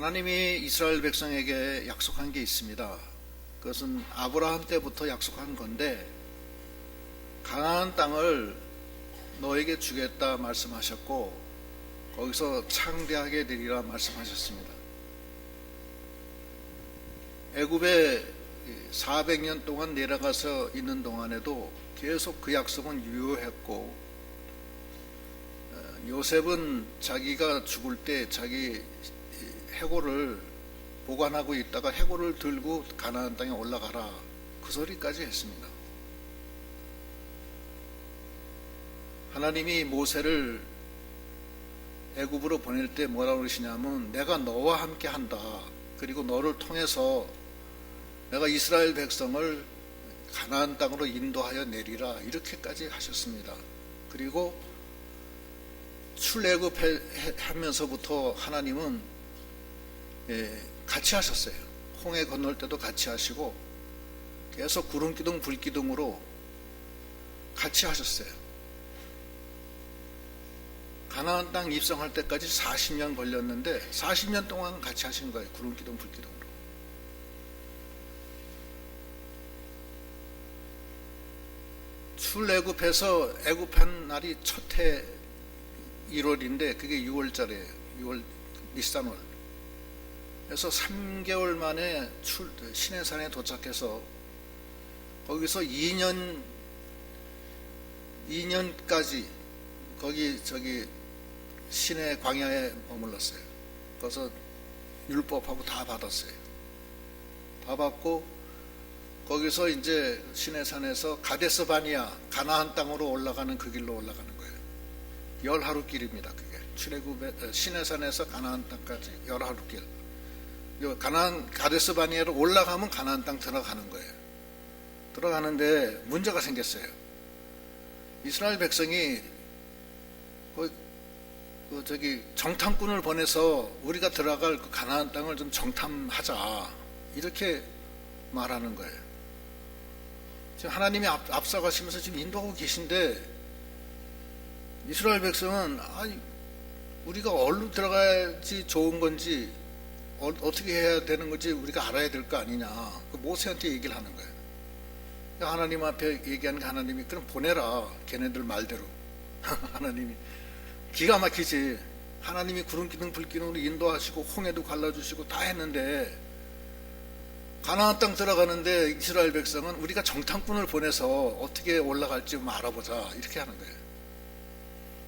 하나님이 이스라엘 백성에게 약속한 게 있습니다. 그것은 아브라함 때부터 약속한 건데, 가나안 땅을 너에게 주겠다 말씀하셨고, 거기서 창대하게 되리라 말씀하셨습니다. 애굽에 400년 동안 내려가서 있는 동안에도 계속 그 약속은 유효했고, 요셉은 자기가 죽을 때 자기 해골을 보관하고 있다가 해골을 들고 가나안 땅에 올라가라, 그 소리까지 했습니다. 하나님이 모세를 애굽으로 보낼 때 뭐라고 그러시냐면, 내가 너와 함께 한다. 그리고 너를 통해서 내가 이스라엘 백성을 가나안 땅으로 인도하여 내리라, 이렇게까지 하셨습니다. 그리고 출애굽 하면서부터 하나님은 같이 하셨어요. 홍해 건널 때도 같이 하시고 계속 구름기둥 불기둥으로 같이 하셨어요. 가나안 땅 입성할 때까지 40년 걸렸는데 40년 동안 같이 하신 거예요. 구름기둥 불기둥으로. 출애굽해서 애굽한 날이 첫 해 1월인데 그게 6월짜리예요. 6월 니산월. 그래서 3개월 만에 시내산에 도착해서 거기서 2년까지 거기 시내 광야에 머물렀어요. 그래서 율법하고 다 받았어요. 다 받고 거기서 이제 시내산에서 가데스 바니아 가나안 땅으로 올라가는 그 길로 올라가는 거예요. 10하루 길입니다. 그게 출애굽의 시내산에서 가나안 땅까지 10하루 길. 가나안 가데스 바니아로 올라가면 가나안 땅 들어가는 거예요. 들어가는데 문제가 생겼어요. 이스라엘 백성이 정탐꾼을 보내서 우리가 들어갈 그 가나안 땅을 좀 정탐하자, 이렇게 말하는 거예요. 지금 하나님이 앞서가시면서 지금 인도하고 계신데 이스라엘 백성은 우리가 어디로 들어가야지 좋은 건지 어떻게 해야 되는 건지 우리가 알아야 될 거 아니냐, 모세한테 얘기를 하는 거예요. 하나님 앞에 얘기하는 게, 하나님이 그럼 보내라, 걔네들 말대로. 하나님이 기가 막히지. 하나님이 구름기둥 불기둥으로 인도하시고 홍해도 갈라주시고 다 했는데, 가나안 땅 들어가는데 이스라엘 백성은 우리가 정탐꾼을 보내서 어떻게 올라갈지 좀 알아보자, 이렇게 하는 거예요.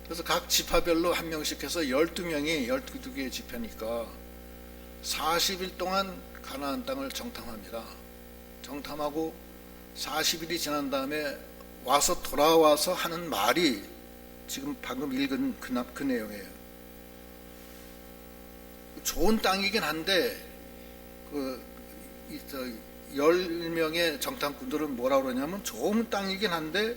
그래서 각 지파별로 한 명씩 해서 12명이 12개의 지파니까 40일 동안 가나안 땅을 정탐합니다. 정탐하고 40일이 지난 다음에 돌아와서 하는 말이 지금 방금 읽은 그 내용이에요. 좋은 땅이긴 한데 10명의 정탐꾼들은 뭐라고 그러냐면, 좋은 땅이긴 한데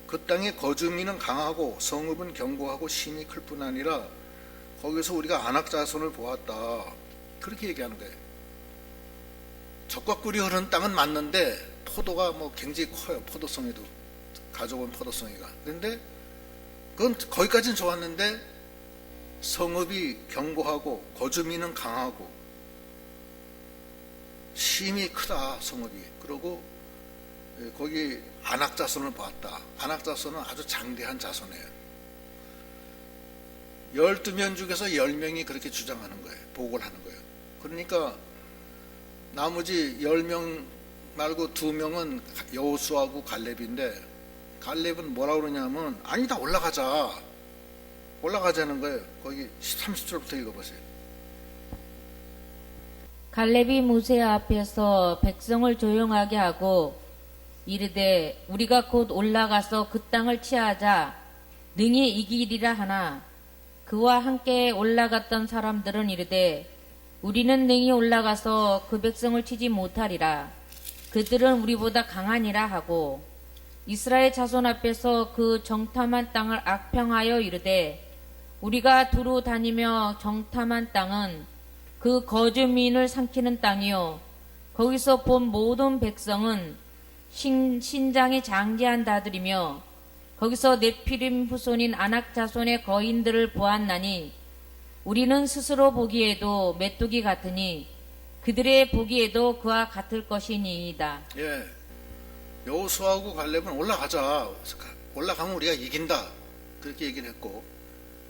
그 땅의 거주민은 강하고 성읍은 견고하고 심이 클 뿐 아니라 거기서 우리가 안악자손을 보았다, 그렇게 얘기하는 거예요. 젖과 꿀이 흐르는 땅은 맞는데 포도가 굉장히 커요. 포도송이도 가져온 포도송이가. 그런데 그건 거기까지는 좋았는데 성읍이 견고하고 거주민은 강하고 심이 크다, 성읍이. 그리고 거기 안악자손을 보았다. 안악자손은 아주 장대한 자손이에요. 12명 중에서 10명이 그렇게 주장하는 거예요. 보고를 하는 거예요. 그러니까 나머지 10명 말고 2명은 여호수아하고 갈렙인데, 갈렙은 뭐라고 그러냐면, 아니다, 올라가자는 거예요. 거기 30절부터 읽어보세요. 갈렙이 모세 앞에서 백성을 조용하게 하고 이르되, 우리가 곧 올라가서 그 땅을 치하자 능히 이기리라 하나, 그와 함께 올라갔던 사람들은 이르되, 우리는 능히 올라가서 그 백성을 치지 못하리라. 그들은 우리보다 강하니라 하고, 이스라엘 자손 앞에서 그 정탐한 땅을 악평하여 이르되, 우리가 두루 다니며 정탐한 땅은 그 거주민을 삼키는 땅이요, 거기서 본 모든 백성은 신장이 장대한 자들이며 거기서 네피림 후손인 아낙 자손의 거인들을 보았나니 우리는 스스로 보기에도 메뚜기 같으니 그들의 보기에도 그와 같을 것이니이다. 예, 여호수아하고 갈렙은 올라가자. 올라가면 우리가 이긴다. 그렇게 얘기를 했고,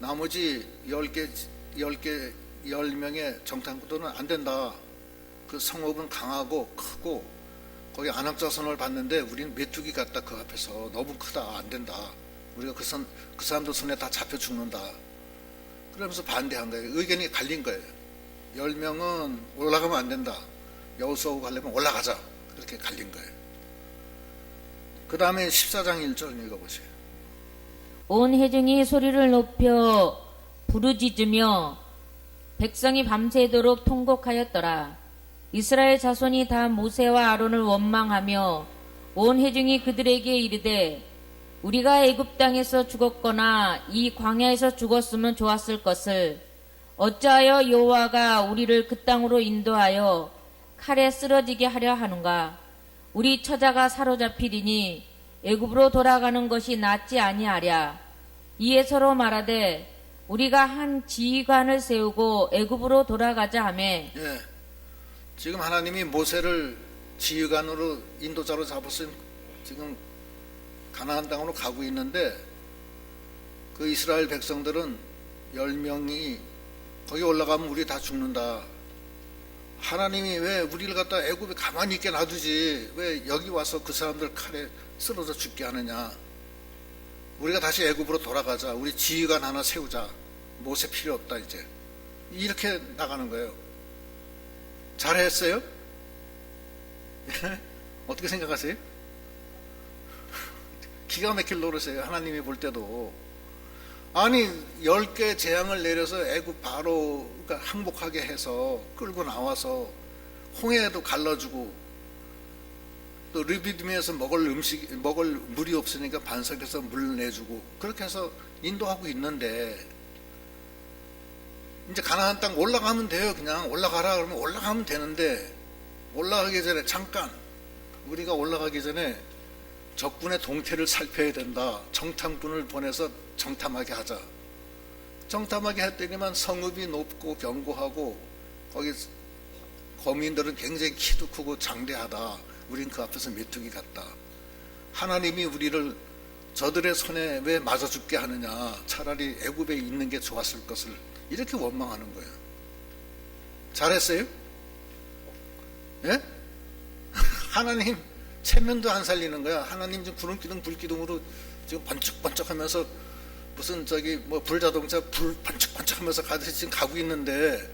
나머지 10명의 정탐꾼들은 안 된다. 그 성읍은 강하고 크고 거기 안악자손을 봤는데 우리는 메뚜기 같다. 그 앞에서 너무 크다. 안 된다. 우리가 그 사람들 손에 다 잡혀 죽는다. 그러면서 반대한 거예요. 의견이 갈린 거예요. 10명은 올라가면 안 된다. 여호수아하고 갈렙은 올라가자. 그렇게 갈린 거예요. 그 다음에 14장 1절 읽어보세요. 온 회중이 소리를 높여 부르짖으며 백성이 밤새도록 통곡하였더라. 이스라엘 자손이 다 모세와 아론을 원망하며 온 회중이 그들에게 이르되 우리가 애굽 땅에서 죽었거나 이 광야에서 죽었으면 좋았을 것을 어찌하여 여호와가 우리를 그 땅으로 인도하여 칼에 쓰러지게 하려 하는가? 우리 처자가 사로잡히리니 애굽으로 돌아가는 것이 낫지 아니하랴. 이에 서로 말하되 우리가 한 지휘관을 세우고 애굽으로 돌아가자 하며. 예, 지금 하나님이 모세를 지휘관으로 인도자로 잡았으면 지금 가나안 땅으로 가고 있는데 그 이스라엘 백성들은 10명이 거기 올라가면 우리 다 죽는다. 하나님이 왜 우리를 갖다 애굽에 가만히 있게 놔두지 왜 여기 와서 그 사람들 칼에 쓰러져 죽게 하느냐. 우리가 다시 애굽으로 돌아가자. 우리 지휘관 하나 세우자. 모세 필요 없다 이제. 이렇게 나가는 거예요. 잘했어요? 어떻게 생각하세요? 기가 막힐 노릇이에요. 하나님이 볼 때도. 아니 10개 재앙을 내려서 애굽 바로가 항복하게 해서 끌고 나와서 홍해에도 갈라주고 또 르비딤에서 먹을 물이 없으니까 반석에서 물 내주고 그렇게 해서 인도하고 있는데 이제 가나안 땅 올라가면 돼요. 그냥 올라가라 그러면 올라가면 되는데 올라가기 전에 잠깐 우리가 올라가기 전에 적군의 동태를 살펴야 된다. 정탐꾼을 보내서 정탐하게 하자. 정탐하게 했더니만 성읍이 높고 견고하고 거기 거민들은 굉장히 키도 크고 장대하다. 우린 그 앞에서 메뚜기 같다. 하나님이 우리를 저들의 손에 왜 맞아 죽게 하느냐. 차라리 애굽에 있는 게 좋았을 것을 이렇게 원망하는 거예요. 잘했어요? 예? 하나님 체면도 안 살리는 거야. 하나님 지금 구름기둥 불기둥으로 지금 번쩍번쩍하면서 무슨 뭐 불자동차 불 번쩍번쩍하면서 가듯이 지금 가고 있는데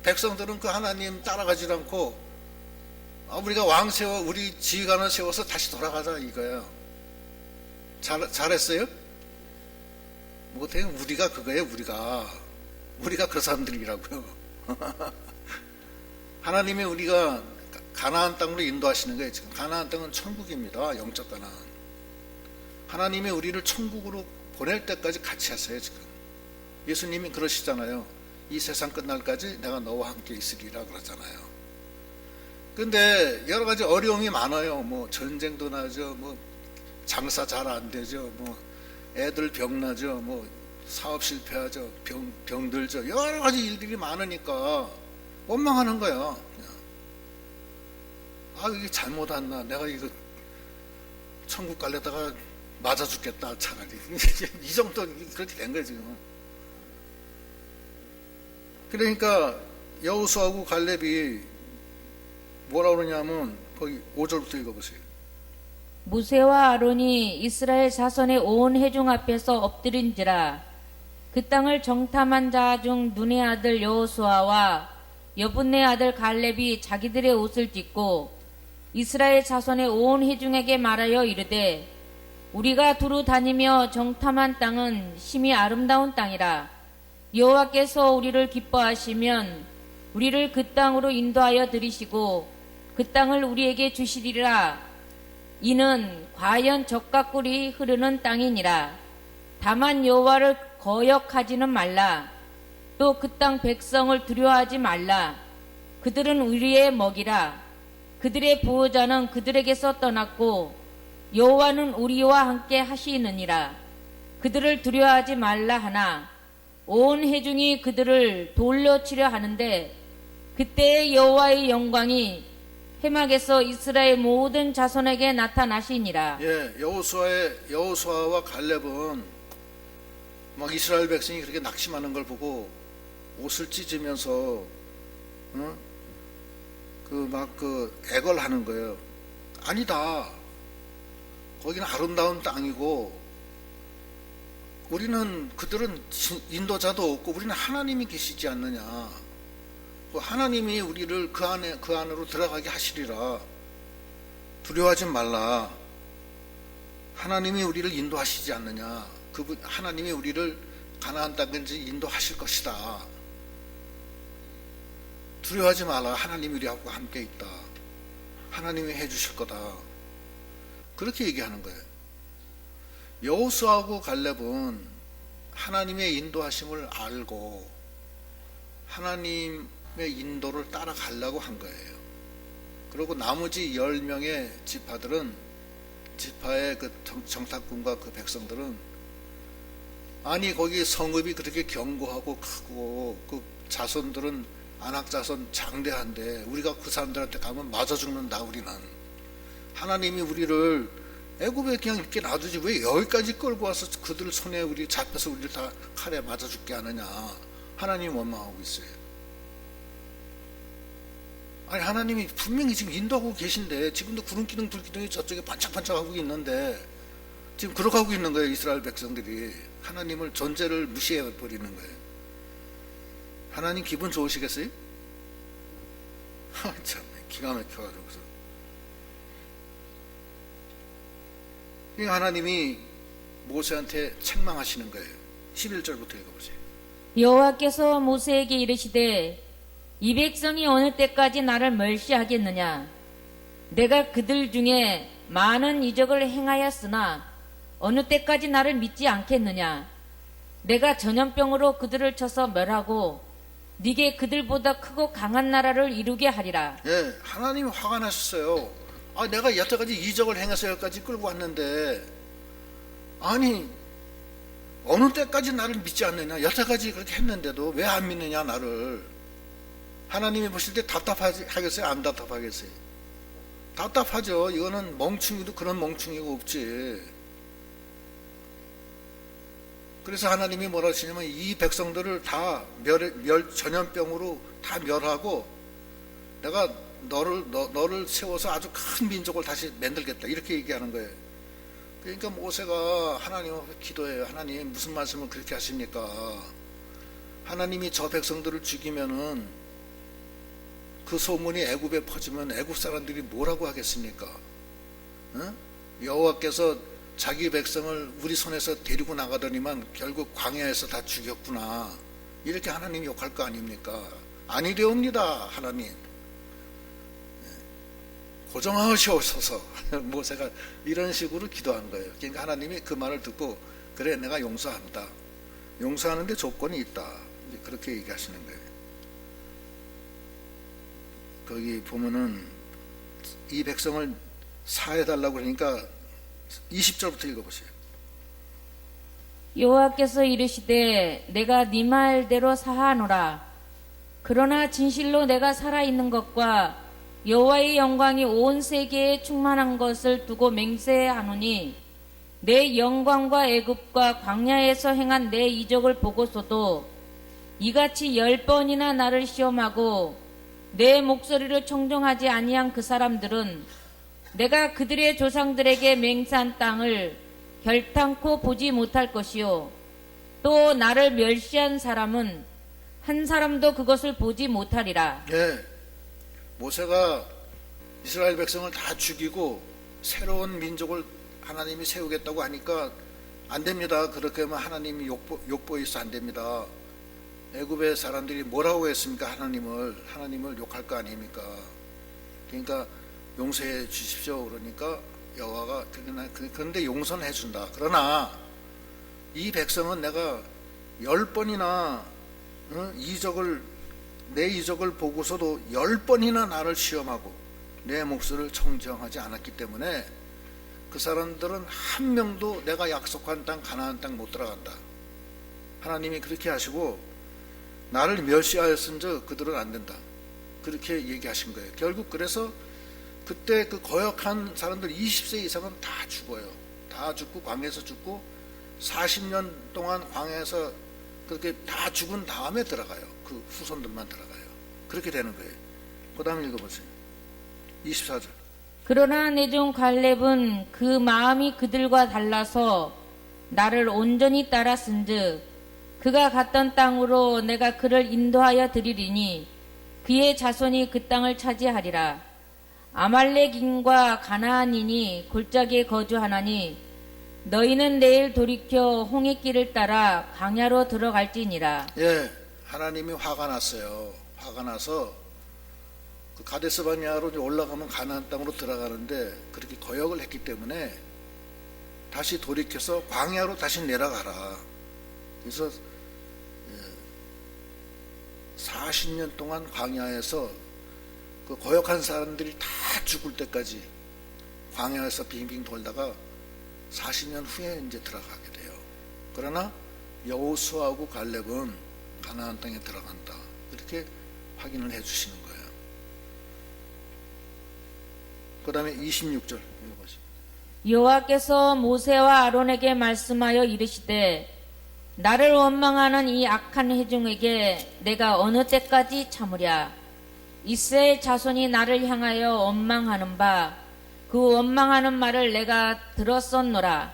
백성들은 그 하나님 따라가지 않고 우리가 왕 세워 우리 지휘관을 세워서 다시 돌아가자 이거예요. 잘했어요? 못해. 우리가 그거예요. 우리가 그 사람들이라고요. 하나님이 우리가 가나안 땅으로 인도하시는 거예요. 지금 가나안 땅은 천국입니다. 영적 가나안. 하나님이 우리를 천국으로 보낼 때까지 같이 하세요. 지금 예수님이 그러시잖아요. 이 세상 끝날까지 내가 너와 함께 있으리라 그러잖아요. 근데 여러 가지 어려움이 많아요. 뭐 전쟁도 나죠. 뭐 장사 잘 안 되죠. 뭐 애들 병 나죠. 뭐 사업 실패하죠. 병 들죠. 여러 가지 일들이 많으니까 원망하는 거야. 이게 잘못 왔나. 내가 이거 천국 갈래다가 맞아 죽겠다. 차라리. 이 정도 그렇게 된 거예요 지금. 그러니까 여호수아하고 갈렙이 뭐라 그러냐면 거기 5절부터 읽어보세요. 모세와 아론이 이스라엘 자손의 온 회중 앞에서 엎드린지라. 그 땅을 정탐한 자 중 눈의 아들 여호수아와 여분네 아들 갈렙이 자기들의 옷을 찢고 이스라엘 자손의 온 회중에게 말하여 이르되 우리가 두루 다니며 정탐한 땅은 심히 아름다운 땅이라. 여호와께서 우리를 기뻐하시면 우리를 그 땅으로 인도하여 들이시고 그 땅을 우리에게 주시리라. 이는 과연 젖과 꿀이 흐르는 땅이니라. 다만 여호와를 거역하지는 말라. 또 그 땅 백성을 두려워하지 말라. 그들은 우리의 먹이라. 그들의 보호자는 그들에게서 떠났고 여호와는 우리와 함께 하시느니라. 그들을 두려워하지 말라 하나 온 회중이 그들을 돌려치려 하는데 그때 여호와의 영광이 회막에서 이스라엘 모든 자손에게 나타나시니라. 예, 여호수아와 갈렙은 막 이스라엘 백성이 그렇게 낙심하는 걸 보고 옷을 찢으면서 애걸하는 거예요. 아니다. 거기는 아름다운 땅이고 그들은 인도자도 없고 우리는 하나님이 계시지 않느냐. 하나님이 우리를 그 안으로 들어가게 하시리라. 두려워하지 말라. 하나님이 우리를 인도하시지 않느냐. 하나님이 우리를 가나안 땅까지 인도하실 것이다. 두려워하지 말라. 하나님이 우리하고 함께 있다. 하나님이 해주실 거다. 그렇게 얘기하는 거예요. 여호수아하고 갈렙은 하나님의 인도하심을 알고 하나님의 인도를 따라가려고 한 거예요. 그리고 나머지 10명의 지파의 그 정탐꾼과 그 백성들은 아니 거기 성읍이 그렇게 견고하고 크고 그 자손들은 안악 자손 장대한데 우리가 그 사람들한테 가면 맞아 죽는다. 우리는 하나님이 우리를 애굽에 그냥 이렇게 놔두지 왜 여기까지 끌고 와서 그들 손에 우리 잡혀서 우리를 다 칼에 맞아 죽게 하느냐. 하나님이 원망하고 있어요. 아니 하나님이 분명히 지금 인도하고 계신데 지금도 구름기둥 불기둥이 저쪽에 반짝반짝하고 있는데 지금 그러고 있는 거예요. 이스라엘 백성들이 하나님을 존재를 무시해 버리는 거예요. 하나님 기분 좋으시겠어요? 참 기가 막혀가지고서 하나님이 모세한테 책망하시는 거예요. 11절부터 읽어보세요. 여호와께서 모세에게 이르시되 이 백성이 어느 때까지 나를 멸시하겠느냐. 내가 그들 중에 많은 이적을 행하였으나 어느 때까지 나를 믿지 않겠느냐. 내가 전염병으로 그들을 쳐서 멸하고 네게 그들보다 크고 강한 나라를 이루게 하리라. 예, 하나님이 화가 나셨어요. 내가 여태까지 이적을 행해서 여기까지 끌고 왔는데 아니 어느 때까지 나를 믿지 않느냐. 여태까지 그렇게 했는데도 왜 안 믿느냐 나를. 하나님이 보실 때 답답하겠어요? 안 답답하겠어요? 답답하죠. 이거는 멍충이도 그런 멍충이가 없지. 그래서 하나님이 뭐라 하시냐면 이 백성들을 다 전염병으로 다 멸하고 내가 너를 세워서 아주 큰 민족을 다시 만들겠다. 이렇게 얘기하는 거예요. 그러니까 모세가 하나님 앞에 기도해요. 하나님 무슨 말씀을 그렇게 하십니까? 하나님이 저 백성들을 죽이면은 그 소문이 애굽에 퍼지면 애굽 사람들이 뭐라고 하겠습니까? 여호와께서 자기 백성을 우리 손에서 데리고 나가더니만 결국 광야에서 다 죽였구나. 이렇게 하나님 욕할 거 아닙니까? 아니되옵니다. 하나님 고정하시옵소서. 모세가 이런 식으로 기도한 거예요. 그러니까 하나님이 그 말을 듣고 그래 내가 용서한다. 용서하는데 조건이 있다. 그렇게 얘기하시는 거예요. 거기 보면은 이 백성을 사해달라고 그러니까 20절부터 읽어보세요. 여호와께서 이르시되 내가 네 말대로 사하노라. 그러나 진실로 내가 살아있는 것과 여호와의 영광이 온 세계에 충만한 것을 두고 맹세하노니 내 영광과 애굽과 광야에서 행한 내 이적을 보고서도 이같이 10번이나 나를 시험하고 내 목소리를 청종하지 아니한 그 사람들은 내가 그들의 조상들에게 맹세한 땅을 결탄코 보지 못할 것이요 또 나를 멸시한 사람은 한 사람도 그것을 보지 못하리라. 네, 모세가 이스라엘 백성을 다 죽이고 새로운 민족을 하나님이 세우겠다고 하니까 안 됩니다. 그렇게 하면 하나님이 욕보여서 안 됩니다. 애굽의 사람들이 뭐라고 했습니까? 하나님을 욕할 거 아닙니까? 그러니까 용서해 주십시오. 그러니까 여호와가 그런데 용서는 해준다. 그러나 이 백성은 내가 10번이나 내 이적을 보고서도 10번이나 나를 시험하고 내 목소리를 청정하지 않았기 때문에 그 사람들은 한 명도 내가 약속한 땅 가나안 땅 못 들어간다. 하나님이 그렇게 하시고 나를 멸시하였은즉 그들은 안 된다. 그렇게 얘기하신 거예요. 결국 그래서 그때 그 거역한 사람들 20세 이상은 다 죽어요. 다 죽고 광야에서 죽고 40년 동안 광야에서 그렇게 다 죽은 다음에 들어가요. 그 후손들만 들어가요. 그렇게 되는 거예요. 그 다음 읽어보세요. 24절. 그러나 내 종 갈렙은 그 마음이 그들과 달라서 나를 온전히 따랐은즉 그가 갔던 땅으로 내가 그를 인도하여 드리리니 그의 자손이 그 땅을 차지하리라. 아말렉인과 가나안인이 골짜기에 거주하나니 너희는 내일 돌이켜 홍해길을 따라 광야로 들어갈지니라. 예, 하나님이 화가 났어요. 화가 나서 그 가데스 바네아로 올라가면 가나안 땅으로 들어가는데 그렇게 거역을 했기 때문에 다시 돌이켜서 광야로 다시 내려가라. 그래서 40년 동안 광야에서 그 거역한 사람들이 다 죽을 때까지 광야에서 빙빙 돌다가 40년 후에 이제 들어가게 돼요. 그러나 여호수아하고 갈렙은 가나안 땅에 들어간다. 이렇게 확인을 해 주시는 거예요. 그 다음에 26절 읽어보시죠. 여호와께서 모세와 아론에게 말씀하여 이르시되 나를 원망하는 이 악한 회중에게 내가 어느 때까지 참으랴. 이스라엘 자손이 나를 향하여 원망하는 바 그 원망하는 말을 내가 들었었노라.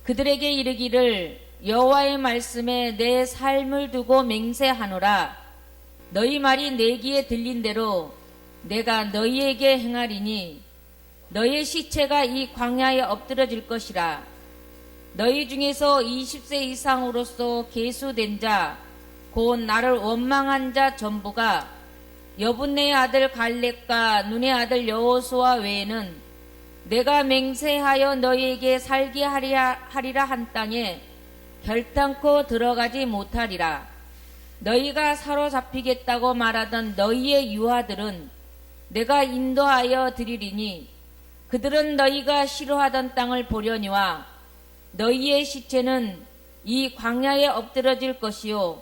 그들에게 이르기를 여호와의 말씀에 내 삶을 두고 맹세하노라. 너희 말이 내 귀에 들린 대로 내가 너희에게 행하리니 너희의 시체가 이 광야에 엎드러질 것이라. 너희 중에서 20세 이상으로서 계수된 자 곧 나를 원망한 자 전부가 여분네의 아들 갈렙과 눈의 아들 여호수아 외에는 내가 맹세하여 너희에게 살게 하리라 한 땅에 결단코 들어가지 못하리라. 너희가 사로잡히겠다고 말하던 너희의 유아들은 내가 인도하여 드리리니 그들은 너희가 싫어하던 땅을 보려니와 너희의 시체는 이 광야에 엎드러질 것이요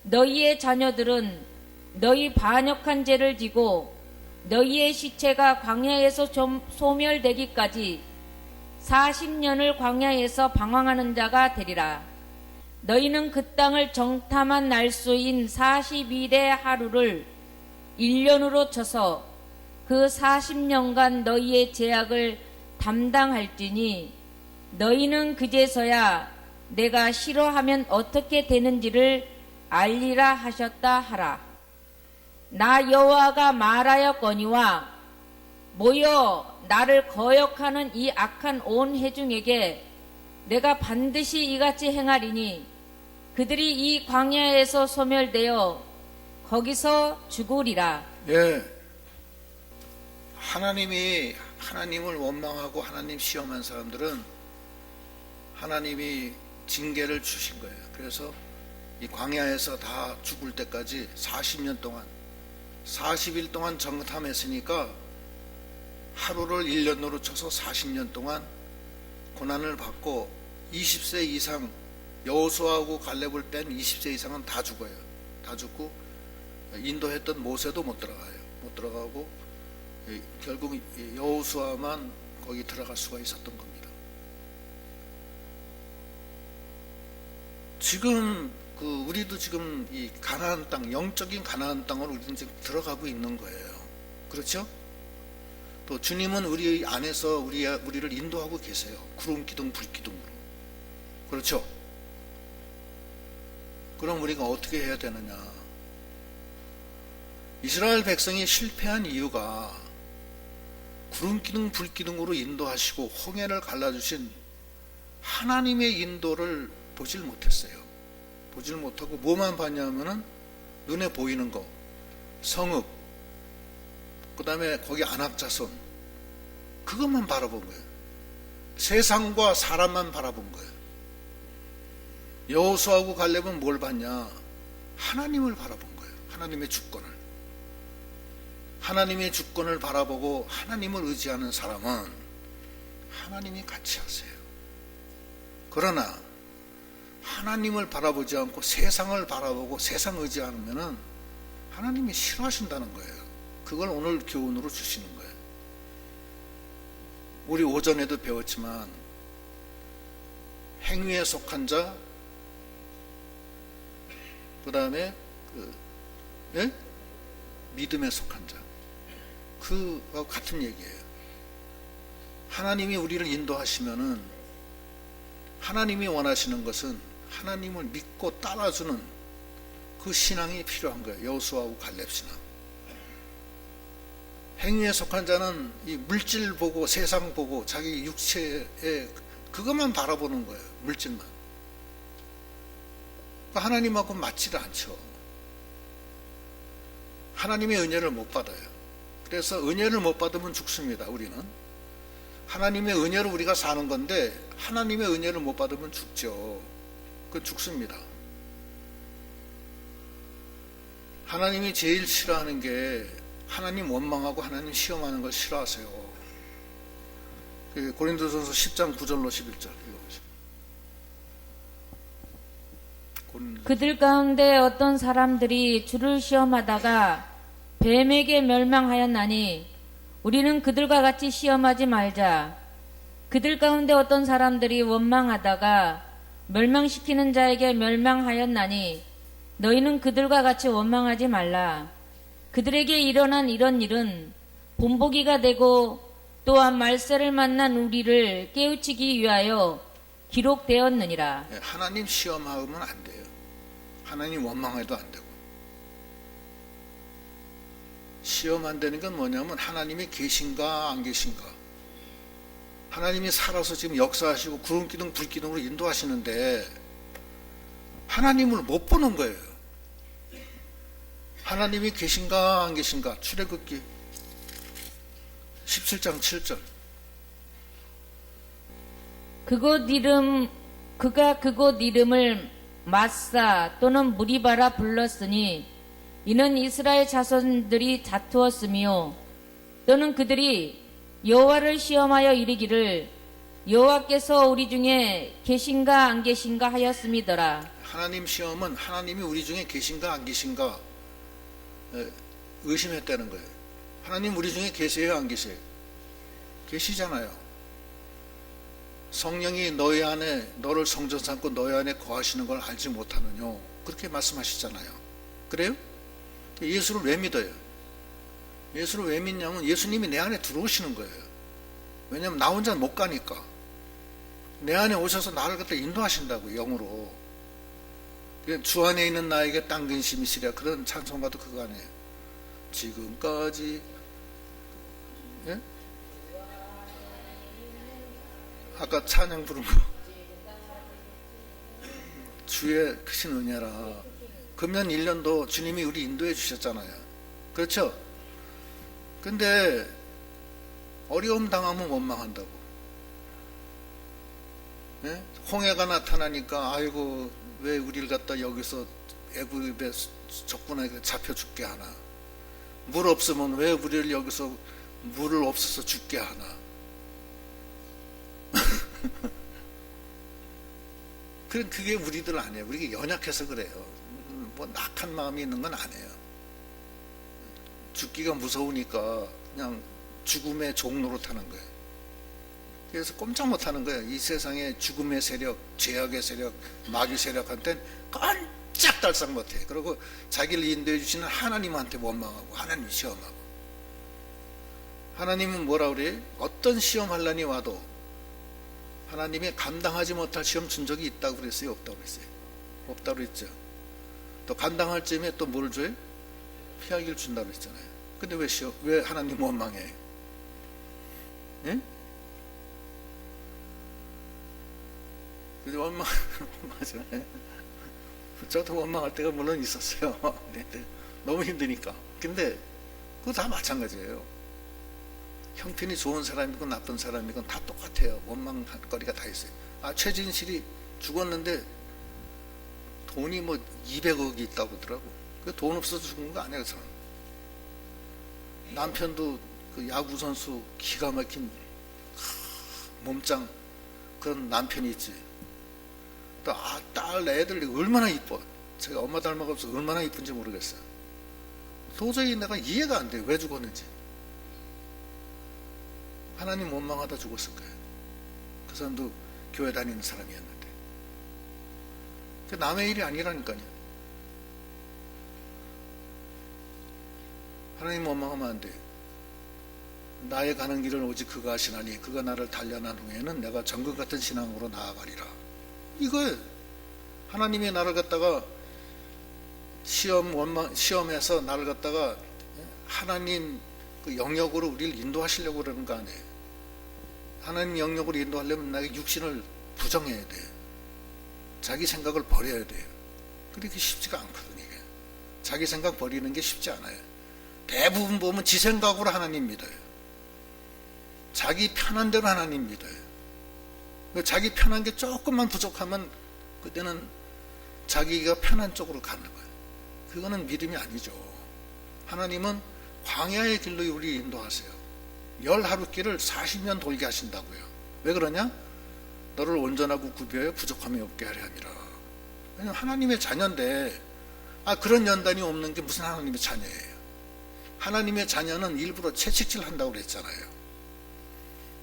너희의 자녀들은 너희 반역한 죄를 지고 너희의 시체가 광야에서 소멸되기까지 40년을 광야에서 방황하는 자가 되리라. 너희는 그 땅을 정탐한 날수인 40일의 하루를 1년으로 쳐서 그 40년간 너희의 죄악을 담당할지니 너희는 그제서야 내가 싫어하면 어떻게 되는지를 알리라 하셨다 하라. 나 여호와가 말하였거니와 모여 나를 거역하는 이 악한 온 회중에게 내가 반드시 이같이 행하리니 그들이 이 광야에서 소멸되어 거기서 죽으리라. 예, 하나님을 원망하고 하나님 시험한 사람들은 하나님이 징계를 주신 거예요. 그래서 이 광야에서 다 죽을 때까지 40년 동안 40일 동안 정탐했으니까 하루를 1년으로 쳐서 40년 동안 고난을 받고 20세 이상 여호수아하고 갈렙을 뺀 20세 이상은 다 죽어요. 다 죽고 인도했던 모세도 못 들어가고 결국 여호수아만 거기 들어갈 수가 있었던 겁니다. 지금 우리도 지금 이 가나안 땅, 영적인 가나안 땅으로 우리는 지금 들어가고 있는 거예요. 그렇죠? 또 주님은 우리 안에서 우리를 인도하고 계세요. 구름 기둥, 불 기둥으로. 그렇죠? 그럼 우리가 어떻게 해야 되느냐? 이스라엘 백성이 실패한 이유가 구름 기둥, 불 기둥으로 인도하시고 홍해를 갈라주신 하나님의 인도를 보질 못했어요. 보질 못하고 뭐만 봤냐면은 눈에 보이는 거, 성읍, 그 다음에 거기 안압자손, 그것만 바라본 거예요. 세상과 사람만 바라본 거예요. 여호수아하고 갈렙은 뭘 봤냐? 하나님을 바라본 거예요. 하나님의 주권을. 하나님의 주권을 바라보고 하나님을 의지하는 사람은 하나님이 같이 하세요. 그러나 하나님을 바라보지 않고 세상을 바라보고 세상 의지하면은 하나님이 싫어하신다는 거예요. 그걸 오늘 교훈으로 주시는 거예요. 우리 오전에도 배웠지만 행위에 속한 자, 그 다음에 믿음에 속한 자, 그와 같은 얘기예요. 하나님이 우리를 인도하시면은 하나님이 원하시는 것은 하나님을 믿고 따라주는 그 신앙이 필요한 거예요. 여호수아하고 갈렙 신앙. 행위에 속한 자는 이 물질 보고 세상 보고 자기 육체에 그것만 바라보는 거예요. 물질만. 그러니까 하나님하고 맞지를 않죠. 하나님의 은혜를 못 받아요. 그래서 은혜를 못 받으면 죽습니다. 우리는 하나님의 은혜로 우리가 사는 건데 하나님의 은혜를 못 받으면 죽죠. 그건 죽습니다. 하나님이 제일 싫어하는 게 하나님 원망하고 하나님 시험하는 걸 싫어하세요. 고린도전서 10장 9절로 11절 읽어보세요. 그들 가운데 어떤 사람들이 주를 시험하다가 뱀에게 멸망하였나니 우리는 그들과 같이 시험하지 말자. 그들 가운데 어떤 사람들이 원망하다가 멸망시키는 자에게 멸망하였나니 너희는 그들과 같이 원망하지 말라. 그들에게 일어난 이런 일은 본보기가 되고 또한 말세를 만난 우리를 깨우치기 위하여 기록되었느니라. 하나님 시험하면 안 돼요. 하나님 원망해도 안 되고. 시험 안 되는 건 뭐냐면 하나님이 계신가 안 계신가. 하나님이 살아서 지금 역사하시고 구름기둥 불기둥으로 인도하시는데 하나님을 못 보는 거예요. 하나님이 계신가 안 계신가. 출애굽기 17장 7절. 그가 그곳 이름을 마사 또는 무리바라 불렀으니 이는 이스라엘 자손들이 다투었으며 또는 그들이 여호와를 시험하여 이르기를 여호와께서 우리 중에 계신가 안 계신가 하였음이더라. 하나님 시험은 하나님이 우리 중에 계신가 안 계신가 의심했다는 거예요. 하나님 우리 중에 계세요 안 계세요? 계시잖아요. 성령이 너희 안에 너를 성전 삼고 너희 안에 거하시는 걸 알지 못하느뇨. 그렇게 말씀하시잖아요. 그래요? 예수를 왜 믿어요? 예수를 왜 믿냐면 예수님이 내 안에 들어오시는 거예요. 왜냐하면 나 혼자 못 가니까. 내 안에 오셔서 나를 갖다 인도하신다고, 영으로. 주 안에 있는 나에게 땅 근심이시랴. 그런 찬송가도 그거 아니에요. 지금까지 예? 아까 찬양 부른 거 주의 크신 은혜라. 금년 1년도 주님이 우리 인도해 주셨잖아요. 그렇죠? 근데 어려움 당하면 원망한다고. 예? 홍해가 나타나니까 아이고 왜 우리를 갖다 여기서 애굽에 적군에게 잡혀 죽게 하나. 물 없으면 왜 우리를 여기서 물을 없어서 죽게 하나. 그게 우리들 아니에요. 우리가 연약해서 그래요. 뭐 낙한 마음이 있는 건 아니에요. 죽기가 무서우니까 그냥 죽음의 종로로 타는 거예요. 그래서 꼼짝 못하는 거예요. 이 세상에 죽음의 세력, 죄악의 세력, 마귀 세력한테는 꼼짝달싹 못해. 그리고 자기를 인도해 주시는 하나님한테 원망하고 하나님 시험하고. 하나님은 뭐라 그래요? 어떤 시험할란이 와도 하나님이 감당하지 못할 시험 준 적이 있다고 그랬어요? 없다고 그랬어요? 없다고 그랬죠. 또 감당할 쯤에 또 뭘 줘요? 피하기를 준다고 그랬잖아요. 근데 왜 하나님 원망해? 예? 그래서 원망, 맞아요. 저도 원망할 때가 물론 있었어요. 너무 힘드니까. 근데 그거 다 마찬가지예요. 형편이 좋은 사람이건 나쁜 사람이건 다 똑같아요. 원망할 거리가 다 있어요. 최진실이 죽었는데 돈이 뭐 200억이 있다고 하더라고. 그 돈 없어서 죽은 거 아니야, 그 사람. 남편도 그 야구 선수 기가 막힌 몸짱 그런 남편이 있지. 또 딸 애들 얼마나 이뻐. 제가 엄마 닮아가면서 얼마나 이쁜지 모르겠어요. 도저히 내가 이해가 안 돼요. 왜 죽었는지. 하나님 원망하다 죽었을 거예요. 그 사람도 교회 다니는 사람이었는데. 그 남의 일이 아니라니까요. 하나님 원망하면 안 돼요. 나의 가는 길을 오직 그가 하시나니 그가 나를 단련한 후에는 내가 정금 같은 신앙으로 나아가리라. 이거예요. 하나님이 나를 갖다가 시험에서 나를 갖다가 하나님 그 영역으로 우리를 인도하시려고 그러는 거 아니에요. 하나님 영역으로 인도하려면 나의 육신을 부정해야 돼요. 자기 생각을 버려야 돼요. 그렇게 쉽지가 않거든요. 이게. 자기 생각 버리는 게 쉽지 않아요. 대부분 보면 지 생각으로 하나님 믿어요. 자기 편한 대로 하나님 믿어요. 자기 편한 게 조금만 부족하면 그때는 자기가 편한 쪽으로 가는 거예요. 그거는 믿음이 아니죠. 하나님은 광야의 길로 우리 인도하세요. 10하루길을 40년 돌게 하신다고요. 왜 그러냐? 너를 온전하고 구비하여 부족함이 없게 하려 함이라. 왜냐하면 하나님의 자녀인데 그런 연단이 없는 게 무슨 하나님의 자녀예요. 하나님의 자녀는 일부러 채찍질 한다고 그랬잖아요.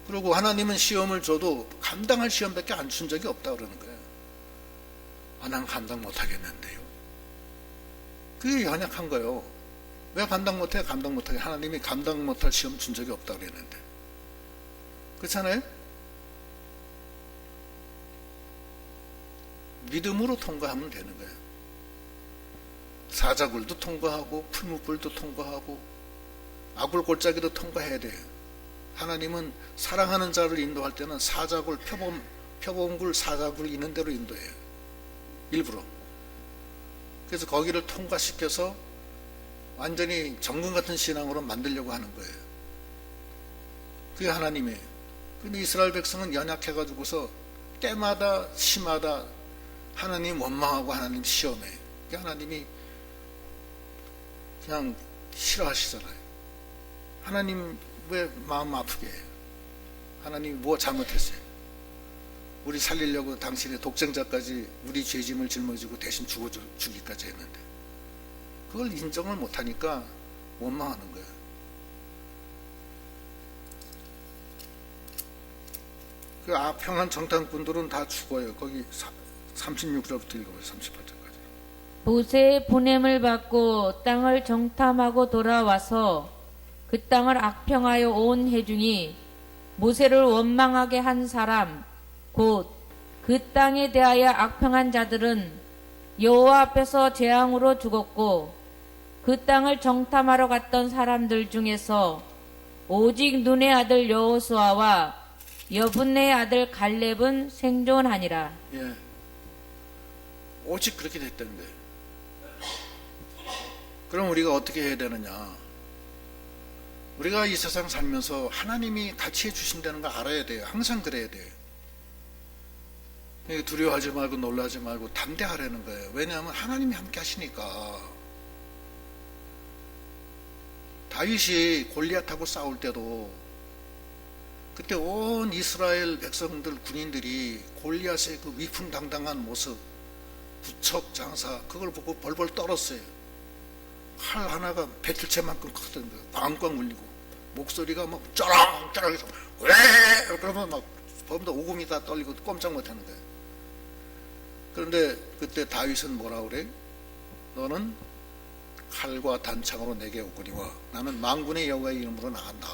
그리고 하나님은 시험을 줘도 감당할 시험밖에 안 준 적이 없다고 그러는 거예요. 난 감당 못하겠는데요. 그게 연약한 거예요. 왜 감당 못해? 감당 못하게. 하나님이 감당 못할 시험 준 적이 없다고 그랬는데. 그렇잖아요? 믿음으로 통과하면 되는 거예요. 사자굴도 통과하고 풀무불도 통과하고 아굴골짜기도 통과해야 돼요. 하나님은 사랑하는 자를 인도할 때는 사자굴, 표범굴, 사자굴 있는 대로 인도해요. 일부러. 그래서 거기를 통과시켜서 완전히 정금 같은 신앙으로 만들려고 하는 거예요. 그게 하나님이에요. 근데 이스라엘 백성은 연약해가지고서 때마다 시마다 하나님 원망하고 하나님 시험해. 하나님이 그냥 싫어하시잖아요. 하나님 왜 마음 아프게 해요? 하나님이 뭐 잘못했어요? 우리 살리려고 당신의 독생자까지 우리 죄짐을 짊어지고 대신 죽이기까지 했는데 그걸 인정을 못하니까 원망하는 거예요. 그 평안 정탐꾼들은 다 죽어요. 거기 36절부터 읽어봐요. 38절까지. 모세의 보냄을 받고 땅을 정탐하고 돌아와서 그 땅을 악평하여 온 회중이 모세를 원망하게 한 사람 곧 그 땅에 대하여 악평한 자들은 여호와 앞에서 재앙으로 죽었고 그 땅을 정탐하러 갔던 사람들 중에서 오직 눈의 아들 여호수아와 여분네의 아들 갈렙은 생존하니라. 예, 오직 그렇게 됐다는 거예요. 그럼 우리가 어떻게 해야 되느냐? 우리가 이 세상 살면서 하나님이 같이 해주신다는 걸 알아야 돼요. 항상 그래야 돼요. 두려워하지 말고 놀라지 말고 담대하라는 거예요. 왜냐하면 하나님이 함께 하시니까. 다윗이 골리앗하고 싸울 때도 그때 온 이스라엘 백성들 군인들이 골리앗의 그 위풍당당한 모습, 부척 장사 그걸 보고 벌벌 떨었어요. 칼 하나가 배틀채만큼 컸던 거예요. 꽝꽝 울리고 목소리가 막 쩌렁쩌렁해서 왜 그러면 막 범도 오금이 다 떨리고 꼼짝 못하는 거예요. 그런데 그때 다윗은 뭐라 그래? 너는 칼과 단창으로 내게 오거니와 나는 만군의 여호와의 이름으로 나간다.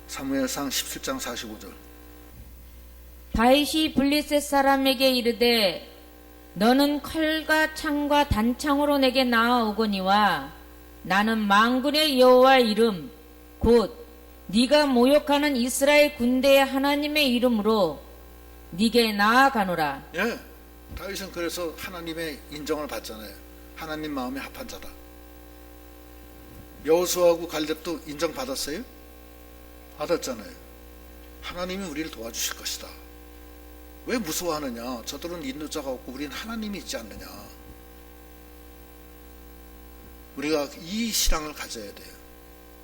사무엘상 17장 45절. 다윗이 블레셋 사람에게 이르되 너는 칼과 창과 단창으로 내게 나아오거니와 나는 만군의 여호와의 이름 곧 네가 모욕하는 이스라엘 군대의 하나님의 이름으로 네게 나아가노라. 예, 다윗은 그래서 하나님의 인정을 받잖아요. 하나님 마음에 합한 자다. 여호수아하고 갈렙도 인정받았어요? 받았잖아요. 하나님이 우리를 도와주실 것이다. 왜 무서워하느냐? 저들은 인도자가 없고 우리는 하나님이 있지 않느냐? 우리가 이 신앙을 가져야 돼요.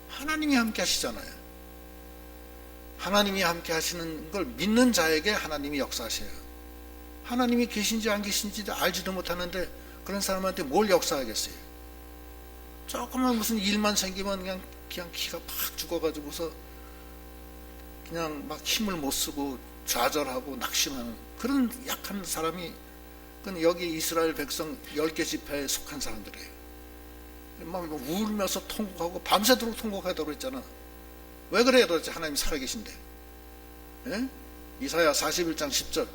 하나님이 함께 하시잖아요. 하나님이 함께 하시는 걸 믿는 자에게 하나님이 역사하셔요. 하나님이 계신지 안 계신지 알지도 못하는데 그런 사람한테 뭘 역사하겠어요? 조금만 무슨 일만 생기면 그냥 기가 팍 죽어가지고서 그냥 막 힘을 못 쓰고 좌절하고 낙심하는 그런 약한 사람이 여기 이스라엘 백성 10개 지파에 속한 사람들이에요. 막 울면서 통곡하고 밤새도록 통곡하다고 그랬잖아. 왜 그래요 도대체? 하나님 살아계신데. 예? 이사야 41장 10절.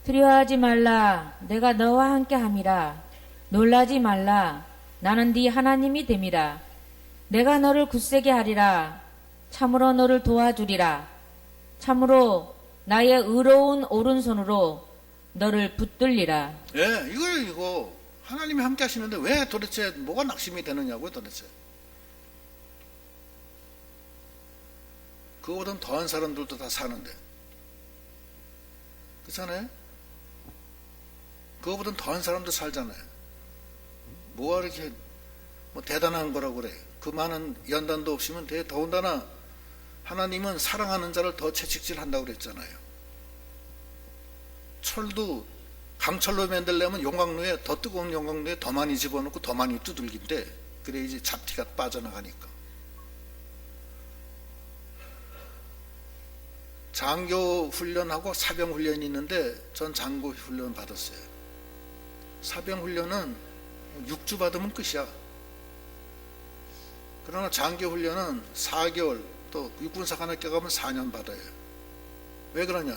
두려워하지 말라. 내가 너와 함께함이라. 놀라지 말라. 나는 네 하나님이 됨이라. 내가 너를 굳세게 하리라. 참으로 너를 도와주리라. 참으로 나의 의로운 오른손으로 너를 붙들리라. 예, 이거 하나님이 함께 하시는데 왜 도대체 뭐가 낙심이 되느냐고요 도대체. 그거보다 더한 사람들도 다 사는데. 그렇잖아요? 그거보다 더한 사람도 살잖아요. 뭐가 이렇게 대단한 거라고 그래. 그 많은 연단도 없으면 돼. 더군다나 하나님은 사랑하는 자를 더 채찍질 한다고 그랬잖아요. 철도 강철로 만들려면 용광로에 더 뜨거운 용광로에 더 많이 집어넣고 더 많이 두들긴대. 그래야지 잡티가 빠져나가니까. 장교 훈련하고 사병 훈련이 있는데 전 장교 훈련 받았어요. 사병 훈련은 6주 받으면 끝이야. 그러나 장교 훈련은 4개월 또 육군사관학교 가면 4년 받아요. 왜 그러냐?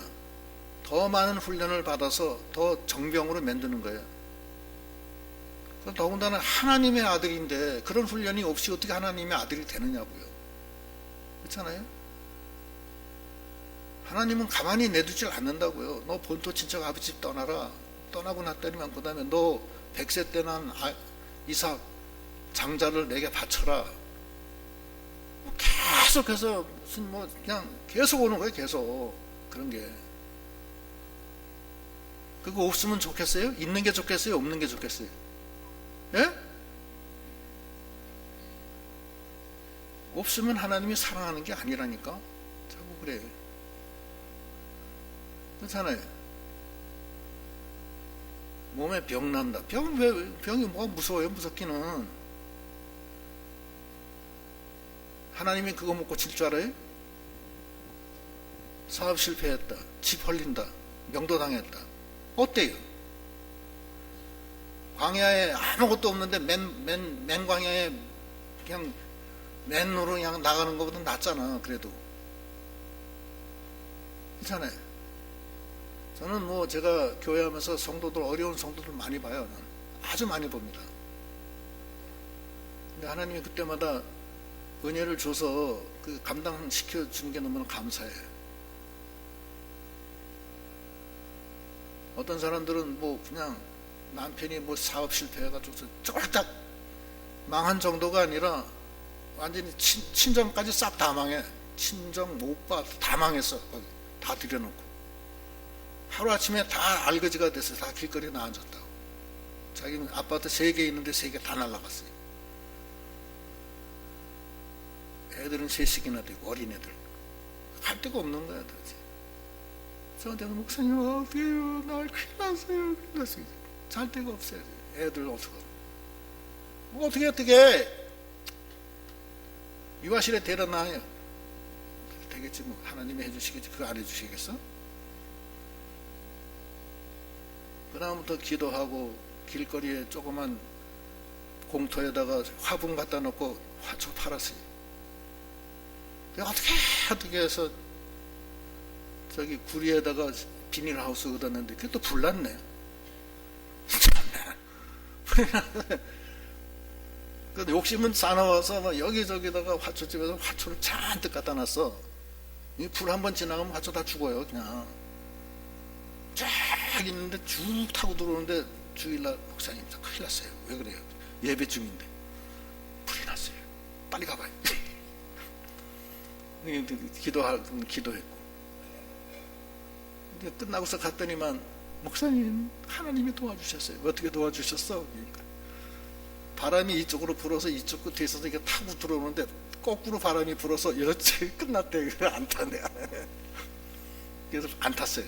더 많은 훈련을 받아서 더 정병으로 만드는 거예요. 더군다나 하나님의 아들인데 그런 훈련이 없이 어떻게 하나님의 아들이 되느냐고요. 그렇잖아요? 하나님은 가만히 내두질 않는다고요. 너 본토 친척 아버지 집 떠나라. 떠나고 났더니만 그 다음에 너 100세 때 난 이삭 장자를 내게 바쳐라. 계속해서 무슨 그냥 계속 오는 거예요. 계속 그런 게. 그거 없으면 좋겠어요? 있는 게 좋겠어요? 없는 게 좋겠어요? 예? 없으면 하나님이 사랑하는 게 아니라니까. 자꾸 그래요. 그렇잖아요. 몸에 병 난다. 병이 뭐가 무서워요? 무섭기는. 하나님이 그거 못 고칠 줄 알아요? 사업 실패했다. 집 헐린다. 명도 당했다. 어때요? 광야에 아무것도 없는데 맨 광야에 그냥 맨으로 그냥 나가는 것보다 낫잖아. 그래도. 그렇잖아요. 저는 제가 교회하면서 성도들, 어려운 성도들 많이 봐요. 아주 많이 봅니다. 근데 하나님이 그때마다 은혜를 줘서 그 감당시켜 주는 게 너무나 감사해요. 어떤 사람들은 그냥 남편이 사업 실패해가지고 쫄딱 망한 정도가 아니라 완전히 친정까지 싹 다 망해. 친정, 오빠 다 망했어. 다 들여놓고. 하루아침에 다 알거지가 돼서 다 길거리에 나앉았다고. 자기는 아파트 3개 있는데 3개 다 날라갔어요. 애들은 3씩이나 되고 어린애들. 갈 데가 없는 거야 도대체. 저한테 목사님 어떻게 해요? 날 큰일 났어요. 큰일 났어요. 잘 데가 없어요. 애들 어떻게 어떻게 유아실에 데려놔요. 되겠지 하나님이 해주시겠지. 그거 안 해주시겠어? 그 다음부터 기도하고 길거리에 조그만 공터에다가 화분 갖다 놓고 화초 팔았어요. 어떻게 해서 저기 구리에다가 비닐하우스 얻었는데 그게 또 불났네. 그 욕심은 싸나워서 여기저기다가 화초집에서 화초를 잔뜩 갖다 놨어. 불 한번 지나가면 화초 다 죽어요. 그냥 쫙 있는데 쭉 타고 들어오는데 주일날 목사님 큰일 났어요. 왜 그래요? 예배 중인데 불이 났어요. 빨리 가봐요. 기도했고 근데 끝나고서 갔더니만 목사님 하나님이 도와주셨어요. 어떻게 도와주셨어? 그러니까 바람이 이쪽으로 불어서 이쪽 끝에 있어서 이게 타고 들어오는데 거꾸로 바람이 불어서 이렇게 끝났대. 안 타네. 그래서 안 탔어요.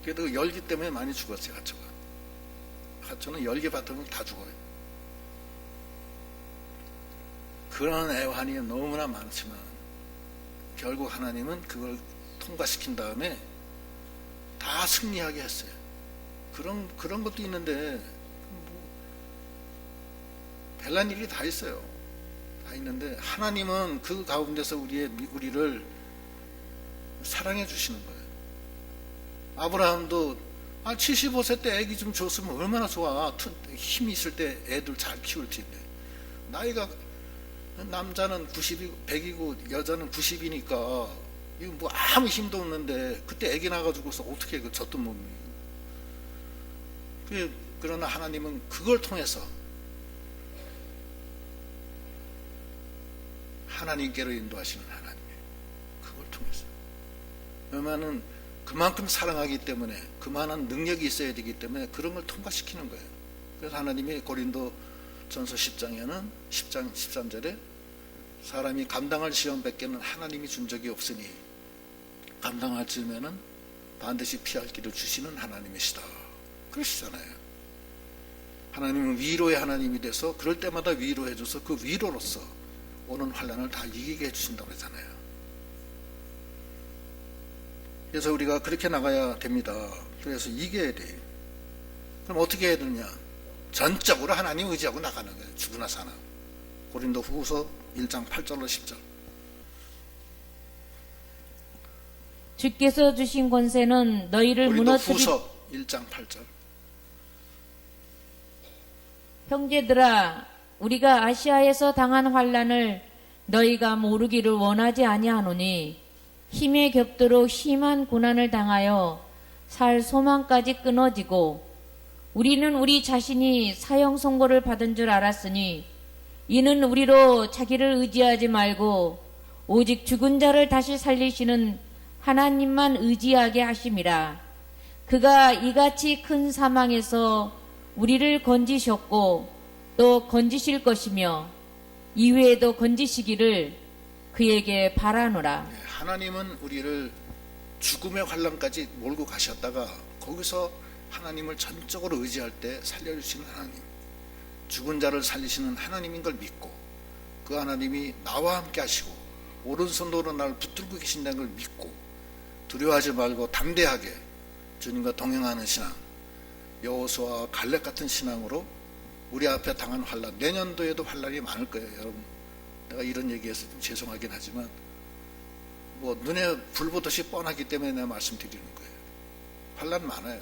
그래도 열기 때문에 많이 죽었어요. 가초가. 가초는 열기 받으면 다 죽어요. 그런 애환이 너무나 많지만 결국 하나님은 그걸 통과시킨 다음에 다 승리하게 했어요. 그런 것도 있는데 별난 일이 다 있어요. 다 있는데 하나님은 그 가운데서 우리를 사랑해 주시는 거예요. 아브라함도 75세 때 애기 좀 줬으면 얼마나 좋아. 힘이 있을 때 애들 잘 키울 텐데. 나이가 남자는 100이고 여자는 90이니까 이거 뭐 아무 힘도 없는데 그때 애기 나가지고서 어떻게 그 젖도 못 먹니. 그러나 하나님은 그걸 통해서 하나님께로 인도하시는 하나님이에요. 그걸 통해서. 왜냐하면 그만큼 사랑하기 때문에 그만한 능력이 있어야 되기 때문에 그런 걸 통과시키는 거예요. 그래서 하나님이 고린도 전서 10장에는 10장 13절에 사람이 감당할 시험밖에는 하나님이 준 적이 없으니 감당할 즈음에는 반드시 피할 길을 주시는 하나님이시다. 그러시잖아요. 하나님은 위로의 하나님이 돼서 그럴 때마다 위로해줘서 그 위로로서 오는 환난을 다 이기게 해주신다고 그러잖아요. 그래서 우리가 그렇게 나가야 됩니다. 그래서 이겨야 돼요. 그럼 어떻게 해야 되느냐? 전적으로 하나님 의지하고 나가는 거예요. 죽으나 사나. 고린도 후서 1장 8절로 10절. 주께서 주신 권세는 너희를 고린도 무너뜨리 후서 1장 8절. 형제들아 우리가 아시아에서 당한 환난을 너희가 모르기를 원하지 아니하노니 힘에 겹도록 심한 고난을 당하여 살 소망까지 끊어지고 우리는 우리 자신이 사형 선고를 받은 줄 알았으니 이는 우리로 자기를 의지하지 말고 오직 죽은 자를 다시 살리시는 하나님만 의지하게 하심이라. 그가 이같이 큰 사망에서 우리를 건지셨고 또 건지실 것이며 이후에도 건지시기를 그에게 바라노라. 하나님은 우리를 죽음의 환난까지 몰고 가셨다가 거기서 하나님을 전적으로 의지할 때 살려주시는 하나님, 죽은 자를 살리시는 하나님인 걸 믿고 그 하나님이 나와 함께 하시고 오른손으로 나를 붙들고 계신다는 걸 믿고 두려워하지 말고 담대하게 주님과 동행하는 신앙, 여호수아와 갈렙 같은 신앙으로 우리 앞에 당한 환난, 내년도에도 환난이 많을 거예요. 여러분, 내가 이런 얘기해서 좀 죄송하긴 하지만 뭐 눈에 불 보듯이 뻔하기 때문에 내가 말씀드리는 거예요. 환난 많아요.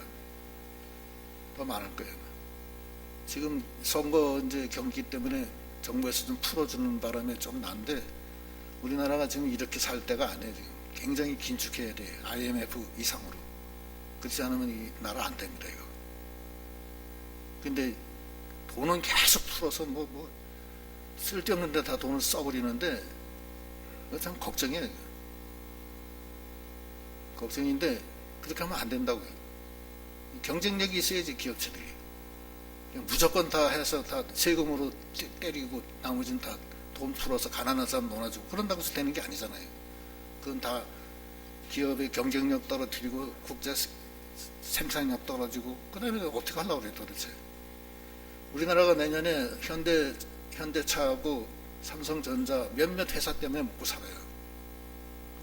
더 많을 거예요. 지금 선거 이제 경기 때문에 정부에서 좀 풀어주는 바람에 좀 난데 우리나라가 지금 이렇게 살 때가 아니에요. 지금 굉장히 긴축해야 돼요. IMF 이상으로. 그렇지 않으면 이 나라 안 됩니다. 이거. 근데 돈은 계속 풀어서 뭐 쓸데없는 데 다 돈을 써버리는데 참 걱정이에요. 걱정인데 그렇게 하면 안 된다고요. 경쟁력이 있어야지 기업체들이. 그냥 무조건 다 해서 다 세금으로 때리고 나머지는 다 돈 풀어서 가난한 사람 놀아주고 그런다고 해서 되는 게 아니잖아요. 그건 다 기업의 경쟁력 떨어뜨리고 국제 생산력 떨어지고 그 다음에 어떻게 하려고 그래요 도대체. 우리나라가 내년에 현대차하고 삼성전자 몇몇 회사 때문에 먹고 살아요.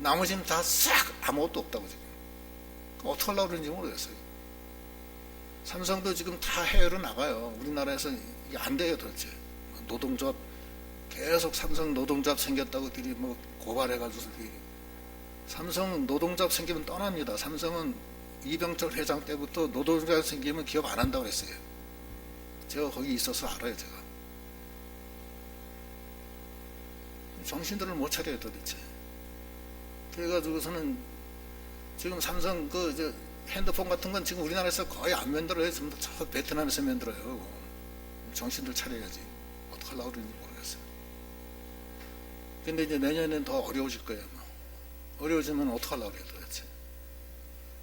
나머지는 다 싹 아무것도 없다고 지금. 어떻게 하려고 그러는지 모르겠어요. 삼성도 지금 다 해외로 나가요. 우리나라에서 이게 안 돼요 도대체. 노동조합 계속 삼성 노동조합 생겼다고 들이 뭐 고발해가지고 삼성 노동조합 생기면 떠납니다. 삼성은 이병철 회장 때부터 노동조합 생기면 기업 안 한다고 했어요. 제가 거기 있어서 알아요. 제가 정신들을 못 차려요 도대체. 그래가지고서는 지금 삼성 핸드폰 같은 건 지금 우리나라에서 거의 안 만들어요. 전부 저 베트남에서 만들어요. 정신들 차려야지. 어떻게 하려고 그러는지 모르겠어요. 근데 이제 내년엔 더 어려워질 거예요. 어려워지면 어떻게 하려고 그래요 도대체.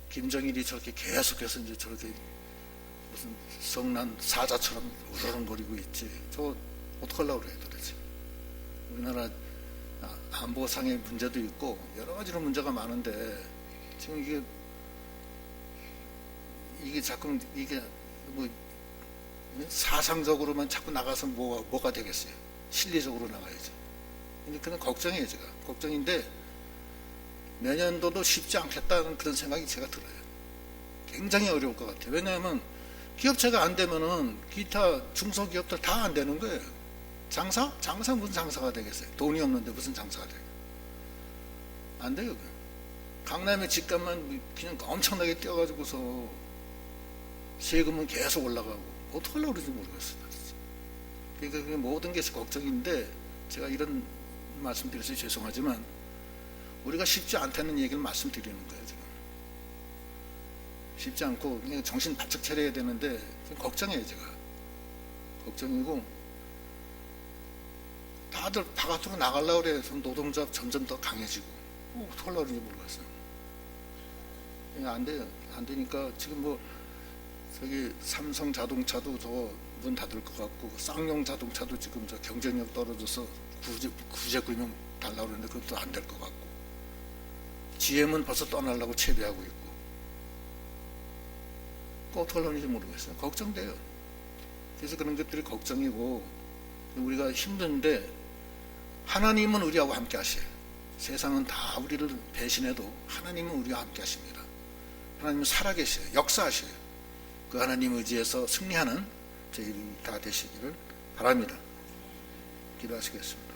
김정일이 저렇게 계속해서 이제 저렇게 무슨 성난 사자처럼 우러렁거리고 있지. 저 어떻게 하려고 그래요 도대체. 우리나라 안보상의 문제도 있고 여러 가지로 문제가 많은데 지금 이게 자꾸 이게 뭐 사상적으로만 자꾸 나가서 뭐가 되겠어요? 실리적으로 나가야지. 근데 그런 걱정이에요, 제가. 걱정인데 내년도도 쉽지 않겠다는 그런 생각이 제가 들어요. 굉장히 어려울 것 같아요. 왜냐하면 기업체가 안 되면은 기타 중소기업들 다 안 되는 거예요. 장사? 장사 무슨 장사가 되겠어요? 돈이 없는데 무슨 장사가 돼요? 안 돼요. 강남의 집값만 그냥 엄청나게 뛰어가지고서 세금은 계속 올라가고 어떻게 하려고 그러지 모르겠어요. 그러니까 모든 게 걱정인데 제가 이런 말씀드려서 죄송하지만 우리가 쉽지 않다는 얘기를 말씀드리는 거예요. 지금 쉽지 않고 그냥 정신 바짝 차려야 되는데 걱정해요. 제가 걱정이고 다들 바깥으로 나가려고 그래서 노동자 점점 더 강해지고 어떻게 하려고 그러는지 모르겠어요. 안 돼요. 안 되니까 지금 뭐 저기 삼성 자동차도 저 문 닫을 것 같고 쌍용 자동차도 지금 저 경쟁력 떨어져서 구제 금융 달라고 그러는데 그것도 안 될 것 같고 GM은 벌써 떠나려고 채비하고 있고 어떻게 하려는지 모르겠어요. 걱정돼요. 그래서 그런 것들이 걱정이고 우리가 힘든데 하나님은 우리하고 함께 하셔요. 세상은 다 우리를 배신해도 하나님은 우리와 함께 하십니다. 하나님은 살아계셔요. 역사하셔요. 그 하나님 의지에서 승리하는 저희들이 다 되시기를 바랍니다. 기도하시겠습니다.